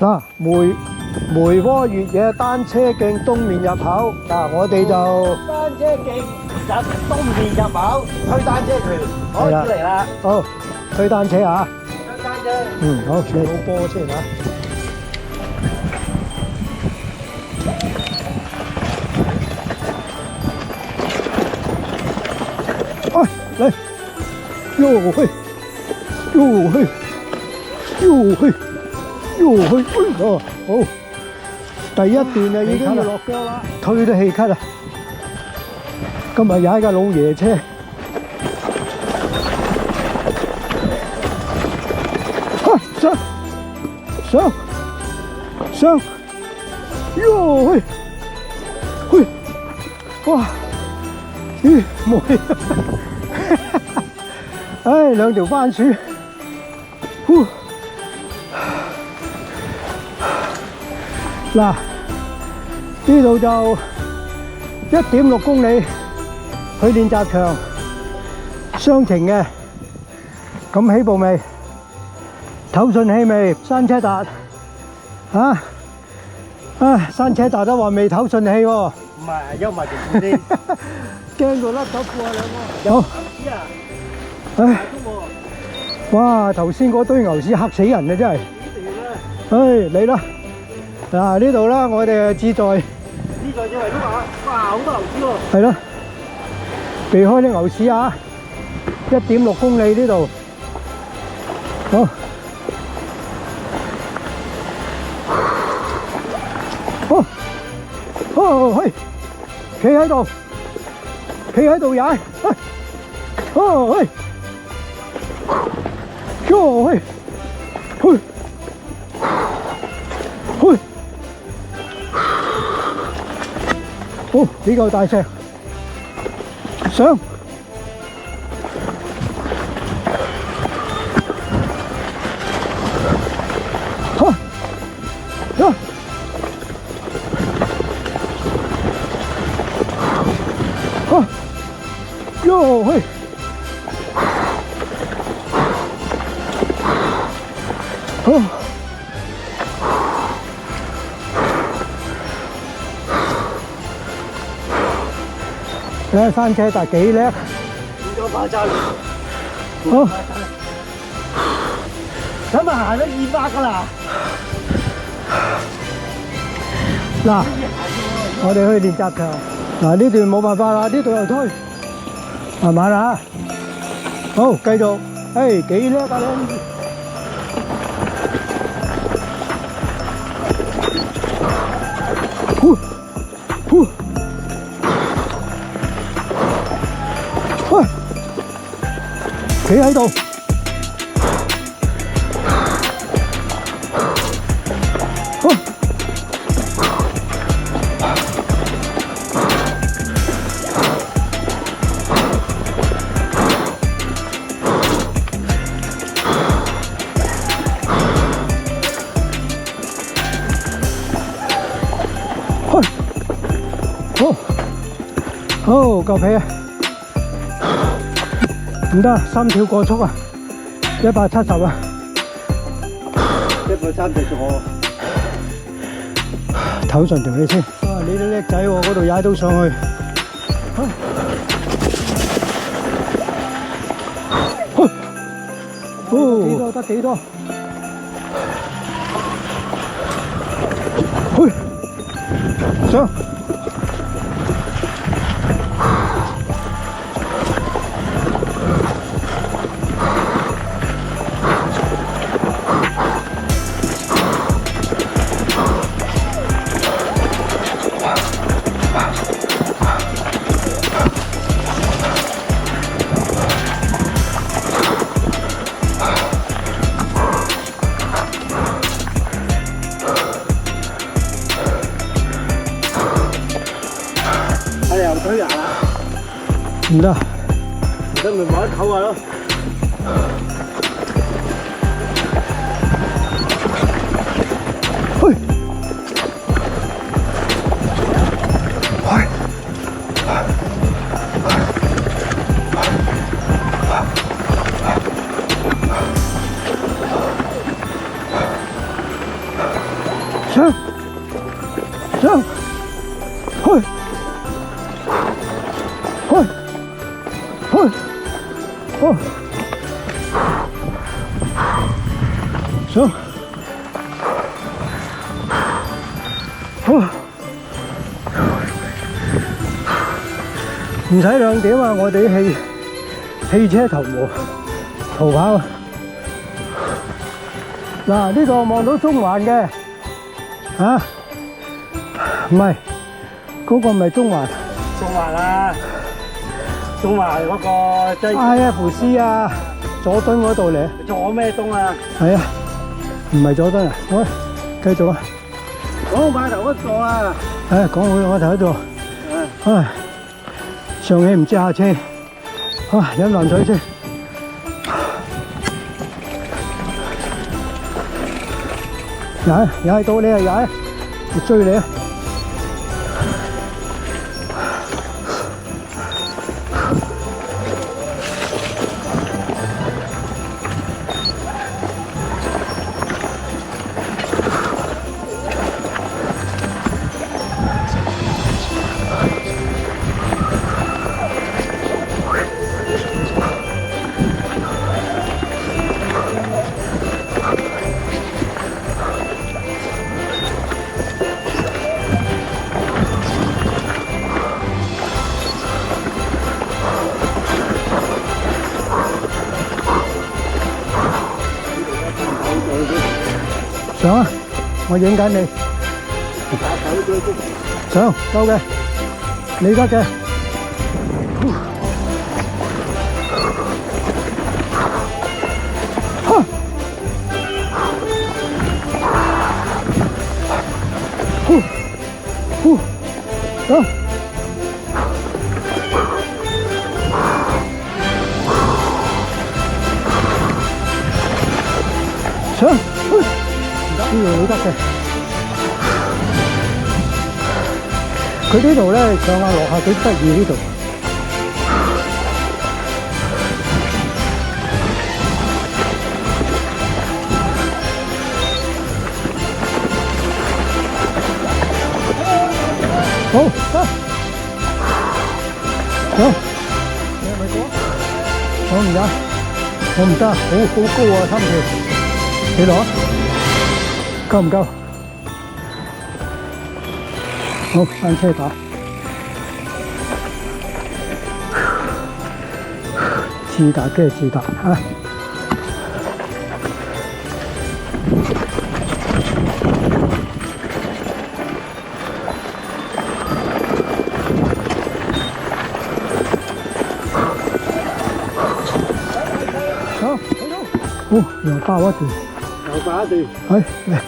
嗱，梅窩越野單車徑東面入口，嗱，我哋就單車徑入東面入口，推單車團開始嚟啦！好推單車啊！推單車，好，你好波先啊！嚟，喲嘿，喲嘿，喲嘿，喲嘿，哦，好，第一段就已經要落腳啦，推都氣咳啊！今日踩架老爺車，上，喲嘿，嘿，哇！咦，冇氣，唉，兩條番薯，嗱，呢度就1.6公里去練習場，雙程嘅，咁起步未？唞順氣未？山車達，山車達都話未唞順氣喎，唔係休埋條褲先。驚到甩咗褲啊兩個！好，唉，哇！頭先嗰堆牛屎嚇死人啊，真係！唉，嚟啦！嗱，呢度啦，我哋志在只為都話，哇，好多牛屎喎！係咯，避開啲牛屎啊！1.6公里呢度，好，去，企喺度。企喺度踩，呢嚿大石，上，喲嘿，睇山車達幾叻，變咗快餐，好，咁咪行咗200㗎啦。嗱，我哋去練習場，嗱呢段冇辦法啦，呢度又推。慢慢啦，好，繼續，幾叻啊你！喂，企喺度，好，夠皮啊！唔得，心跳過速啊！170啊！130咗，唞順條氣先。啊，你都叻仔喎，嗰度踩到上去。幾多得幾多？上。推牙啦，唔得，唔得咪冇得唞下咯。去，上上，去去去，好，上，好。唔使2點啊！我哋啲汽車逃跑。嗱，呢度望到中環嘅，嚇，唔係，嗰個唔係中環。中環啊，中環嗰個即係 IFC 啊，佐敦嗰度嚟。佐咩東啊？係啊，唔係佐敦啊。好，繼續啊。講碼頭嗰座啊。講好碼頭嗰度。唉，上氣唔接下車。飲啖水先。踩到你啊踩，我追你啊！上啊！我影緊你。上，夠嘅，你得嘅。上。上。呢度你得嘅，佢呢度咧上下落下幾得意呢度。好，得，好，你係咪過？我唔得，我唔得，好高啊，心跳，幾多？夠唔夠？好，翻車打。自打嘅自打嚇。好，好，又爆一段。又爆一段。係嚟。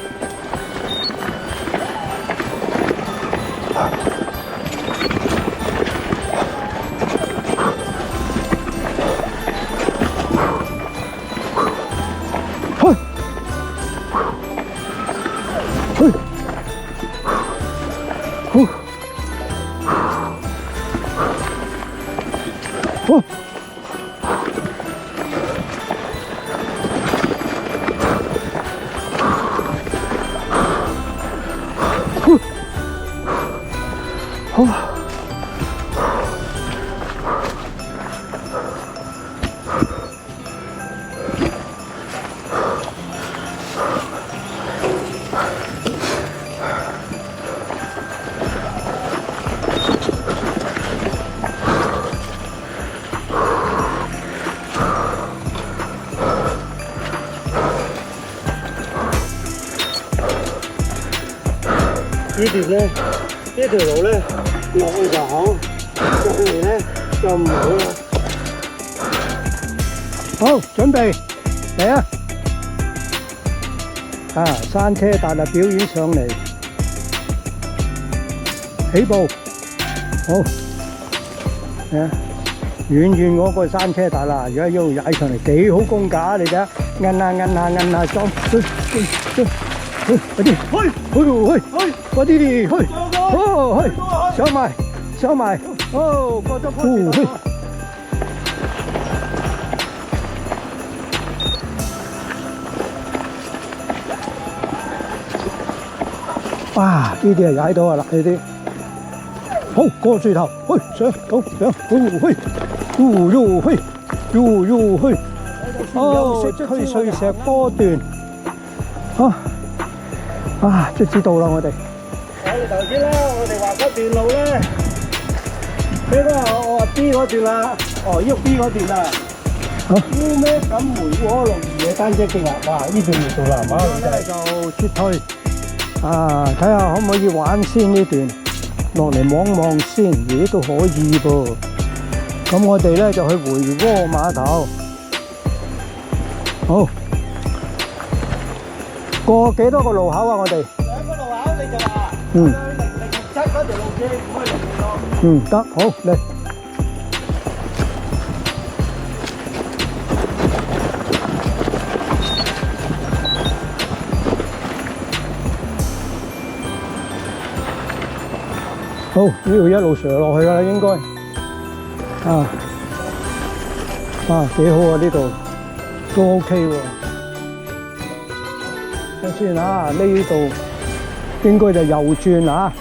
呢段咧，呢條路咧落去就好，上嚟咧就唔好啦。好，準備嚟啊！山車達啊表演上嚟，起步，好，遠遠嗰個山車達啦，而家一路踩上嚟，幾好功架你睇下，摁下裝，快啲，去，快啲，去，哦，去，上埋，哦，過咗坡去。哇！呢啲係踩到啊啦，呢啲。好過樹頭，去上到上，去，去，哦，去碎石波段，卒之到啦我哋。我哋頭先啦，我哋話嗰段路咧，呢個我話 B 嗰段啦，哦，呢個 B 嗰段啦。烏咩咁梅窩路嘅單車徑啊！哇，呢段路到啦，馬路真係就撤退，睇下可唔可以玩先呢段，落嚟望望先，咦都可以噃。咁我哋咧就去梅窩碼頭，好，過幾多個路口啊？我哋兩個路口你就話，嗯007嗰條路線唔可以用到。得，好嚟。好，呢度一路上落去噶啦，應該幾好啊！呢度都 OK 喎。睇先啊，呢度應該就右轉啊，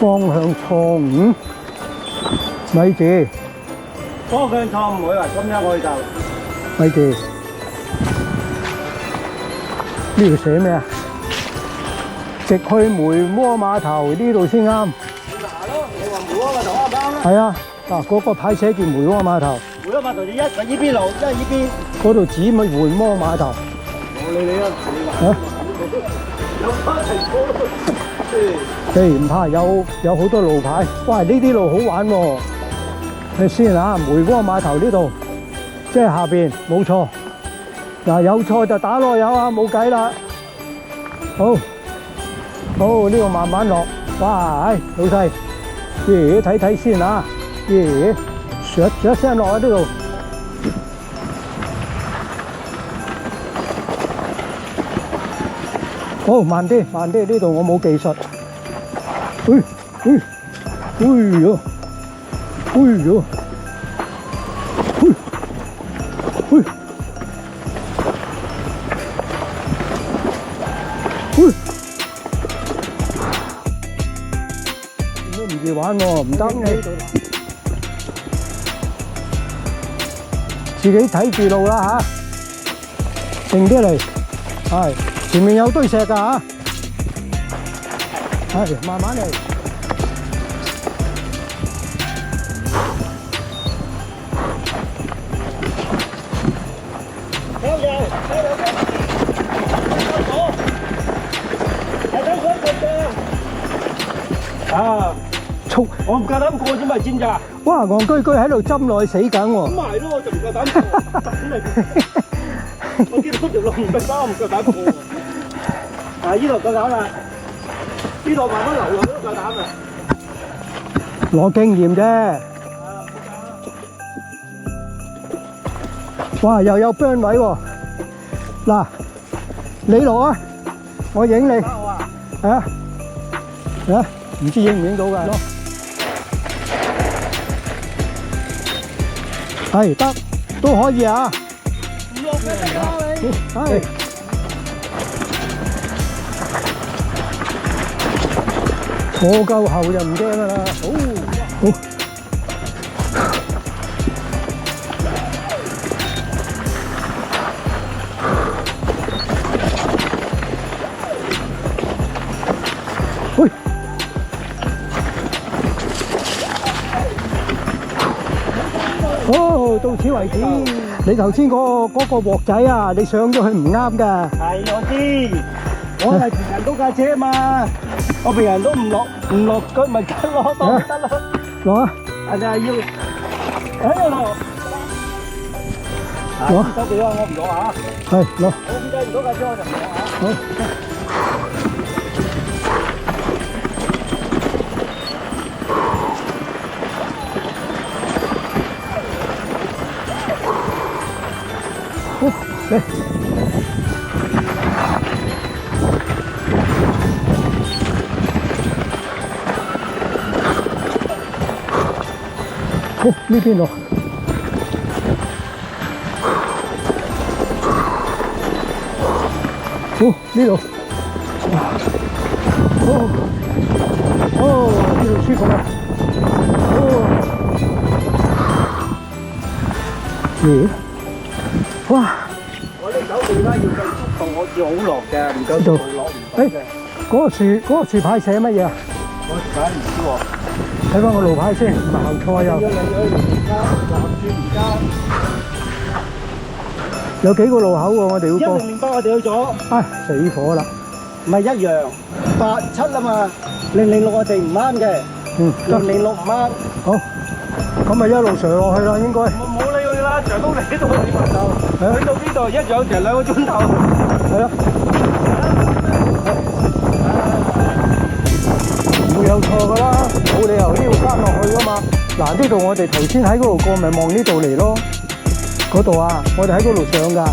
方向錯誤，咪住，方向錯誤會話咁樣我哋就咪住，呢度寫咩啊？直去梅窩碼頭呢度先啱。嗱咯，你話梅窩碼頭啱唔啱啊？係啊，嗰個牌寫住梅窩碼頭。梅窩碼頭就一係呢邊路，一係呢邊。嗰度指咪梅窩碼頭。我理你啊，你話有翻提過。唔怕，有好多路牌。哇，呢啲路好玩喎。睇先啊，梅窩碼頭呢度，即係下邊冇錯。嗱，有錯就打落油啊，冇計啦。好，呢個慢慢落。哇，老細，睇睇先啊。唰一聲落喺呢度。好，慢啲，呢度我冇技術。都唔易玩喎，唔得你自己睇住路啦嚇，靜啲嚟，係前面有堆石㗎嚇，係慢慢嚟。我唔夠膽過啫嘛，知唔知啊？哇，戇居居喺度針落去死梗喎！咁咪咯，我就唔夠膽過。我見到條路唔夠膽，唔夠膽過。呢度夠膽啦，呢度慢慢流落都夠膽啦。攞經驗啫。哇，又有 burn 位喎。嗱，你落啊，我影你。唔知影唔影到㗎？係得，都可以啊。唔落嘅得啦你。係。坐夠後就唔驚㗎啦。好。喂。到此為止。你頭先嗰個鑊仔啊，你上咗去唔啱㗎。係我知，我係平人都架車嘛，我平人都唔落佢咪得咯，得咯。落啊！係啊，要喺度落。攞手俾我唔攞嚇。係攞。我控制唔到架車我就唔攞嚇。好。嚟，好呢邊落，好呢度，哦，呢度舒服啊！咦？哇！我哋手臂咧要計速度，我至好落嘅，唔夠速度落唔到嘅。嗰個樹牌寫乜嘢啊？我而家唔知喎，睇翻個路牌先，唔係行錯又。要你去而家橫轉而家有幾個路口喎？我哋要過。108我哋去咗，唉，死火啦！唔係一樣87啊嘛，006我哋唔啱嘅，嗯，得006唔啱。好，咁咪一路上落去啦，應該。冇理佢啦，上到嚟呢度你咪就係啊去到呢度一樣成2個鐘頭。係啦，唔會有錯噶啦，冇理由呢度翻落去噶嘛。嗱，呢度我哋頭先喺嗰度過，咪望呢度嚟咯。嗰度啊，我哋喺嗰度上㗎。呢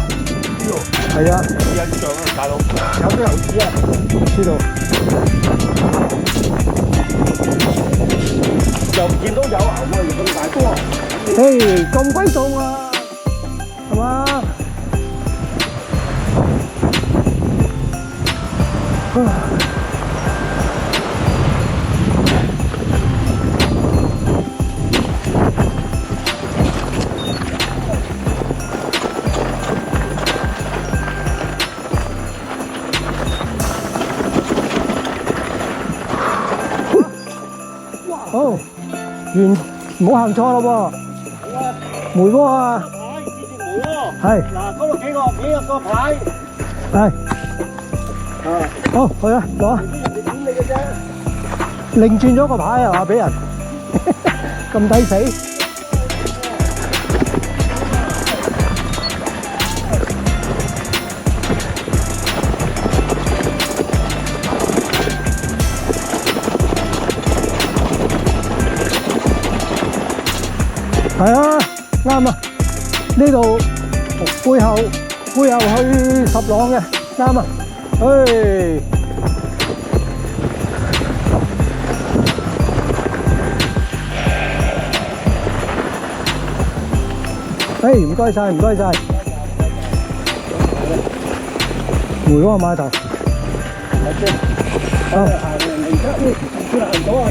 度係啊，印象啊，大佬有啲牛屎啊，知道。又唔見到有牛喎，而咁大多。誒，咁鬼凍啊，係嘛？好，唔好行錯咯喎，梅窩啊，牌之前冇喎。係嗱，嗰度幾個牌。係，啊，好去啊，攞啊，人哋管理嘅啫。擰轉咗個牌啊，話俾人咁抵死。係啊，啱啊！呢度背後去十朗嘅，啱啊！唔該晒，唔該晒。梅窩碼頭。行到啊，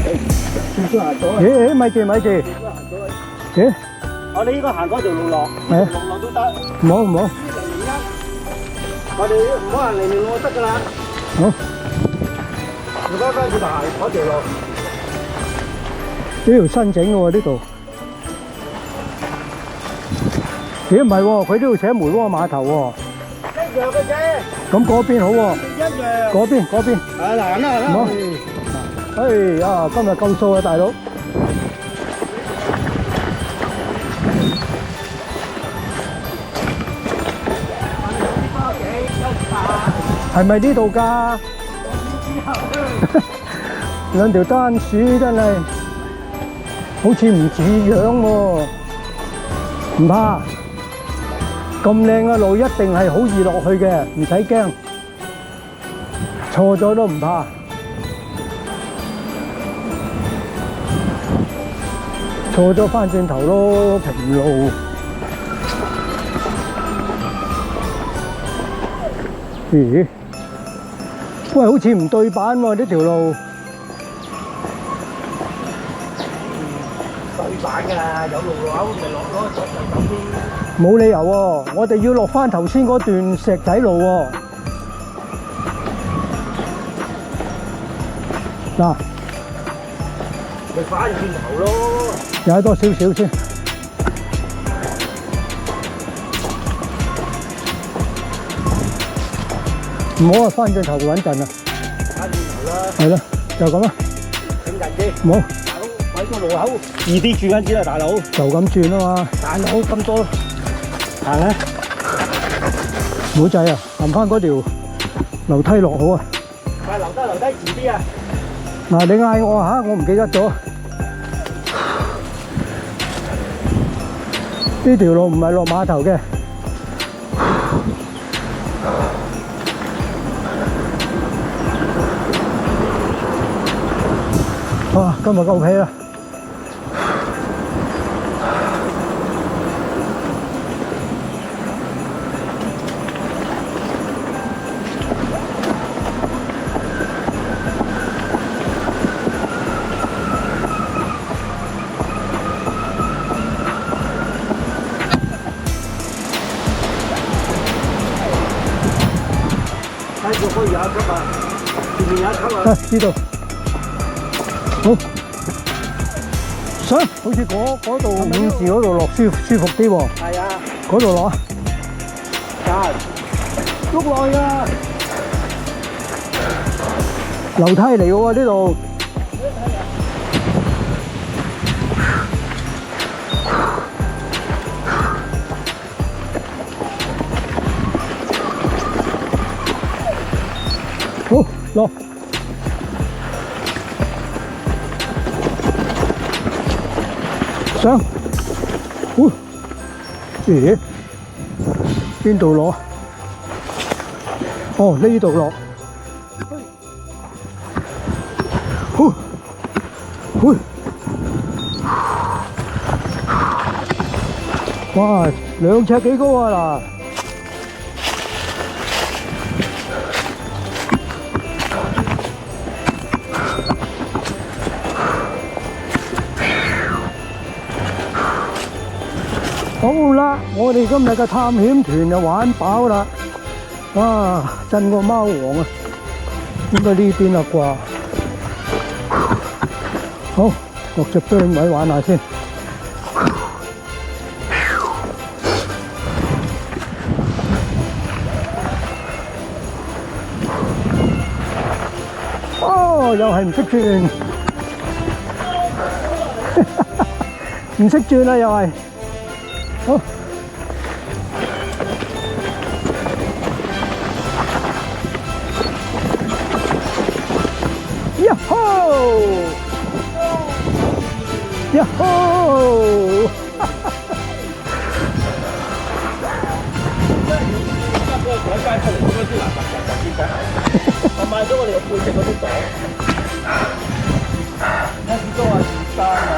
你行到啊。咪住咪住。咦？我哋應該行嗰條路落，係啊，落都得。唔好唔好。我哋唔好行006得㗎啦。好。唔該翻轉頭行嗰條路。呢條新整嘅喎，呢度。咦？唔係喎，佢呢度寫梅窩碼頭喎。一樣嘅啫。咁嗰邊好喎。一樣。嗰邊。係嗱啦。唔好。今日夠數啊，大佬。係咪呢度㗎？兩條單樹真係好似唔似樣喎，唔怕。咁靚嘅路一定係好易落去嘅，唔使驚。錯咗都唔怕。錯咗返轉頭咯，平路。咦？喂，好似唔對版喎呢條路。對版㗎，有路口咪落咯，左右邊。冇理由喎，我哋要落返頭先嗰段石仔路喎。嗱，咪翻轉頭咯。踩多少少先。唔好啊，翻轉頭穩陣啊！翻轉頭啦。係咯，就咁啦。整陣啲。冇。大佬，喺個路口易啲轉緊先啦，大佬。就咁轉啊嘛。大佬咁多，行啊！唔好滯啊，行翻嗰條樓梯落好啊。快留低遲啲啊！嗱，你嗌我嚇，我唔記得咗。呢條路唔係落碼頭嘅。哇！今日夠皮啦〜睇住可以廿級啊，前面廿級啊。啊，知道。好。上，好似嗰度五字嗰度落舒服啲喎。係啊，嗰度落啊。啊，碌落去啊！樓梯嚟嘅喎呢度。好，落。上。咦？邊度落？哦，呢度落。哇，2尺幾高啊嗱！好啦，我哋今日嘅探險團就玩飽啦。哇，震個貓王啊！應該呢邊啦啩？好，落隻釘位玩下先。哦，又係唔識轉，唔識轉啦，又係。好。呀吼！呀吼！我買咗我哋個背脊嗰啲袋，一支都話2單啊！